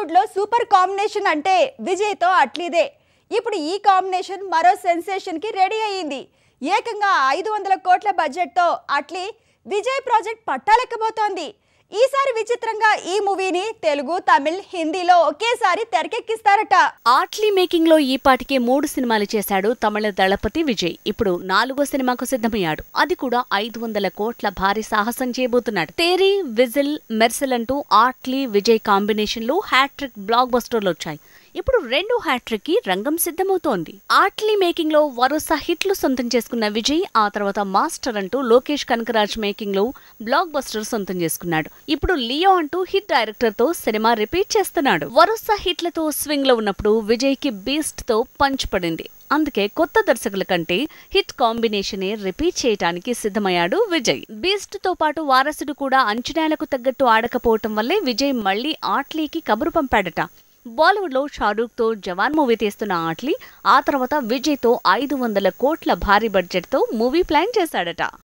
టాలీవుడ్ లో super combination అంటే విజయ్ తో అట్లీదే. ఇప్పుడు ఈ కాంబినేషన్ మరో సెన్సేషన్ కి రెడీ అయ్యింది. ఏకంగా 500 కోట్ల బడ్జెట్ తో అట్లీ విజయ్ ప్రాజెక్ట్ పట్టాలెక్కబోతోంది. ఈసారి విచిత్రంగా ఈ మూవీని తెలుగు, తమిళ్, హిందీలో ఒకేసారి తెరకెక్కిస్తారట. ఆట్లీ మేకింగ్ లో ఈ పాటికే 3 సినిమాలు చేశాడు తమిళ దళపతి విజయ్. ఇప్పుడు 4వ సినిమాకు సిద్ధమయ్యాడు. అది కూడా 500 కోట్ల భారీ సాహసం చేయబోతున్నాడు. తేరీ, విజిల్, మెర్సెల్ అంటూ ఆట్లీ విజయ్ కాంబినేషన్ లో హ్యాట్రిక్ బ్లాక్ బస్టర్లు వచ్చాయి. ఇప్పుడు 2 హ్యాట్రిక్ కి రంగం సిద్ధమవుతోంది. ఆట్లీ మేకింగ్ లో వరుస హిట్లు సొంతం చేసుకున్న విజయ్ ఆ తర్వాత మాస్టర్ అంటూ లోకేష్ కనకరాజ్ మేకింగ్ లో బ్లాక్ బస్టర్ సొంతం చేసుకున్నాడు. ఇప్పుడు లియో అంటూ హిట్ డైరెక్టర్ తో సినిమా రిపీట్ చేస్తున్నాడు. వరుస హిట్లతో స్వింగ్ లో ఉన్నప్పుడు విజయ్ కి బీస్ట్ తో పంచ్ పడింది. అందుకే కొత్త దర్శకుల కంటే హిట్ కాంబినేషనే రిపీట్ చేయడానికి సిద్ధమయ్యాడు విజయ్. బీస్ట్ తో పాటు వారసుడు కూడా అంచనాలకు తగ్గట్టు ఆడకపోవటం వల్లే విజయ్ మళ్లీ ఆట్లీకి కబురు పంపాడట. బాలీవుడ్ లో షారూక్ తో జవాన్ మూవీ తీస్తున్న ఆట్లీ ఆ తర్వాత విజయ్ తో 500 కోట్ల భారీ బడ్జెట్ తో మూవీ ప్లాన్ చేశాడట.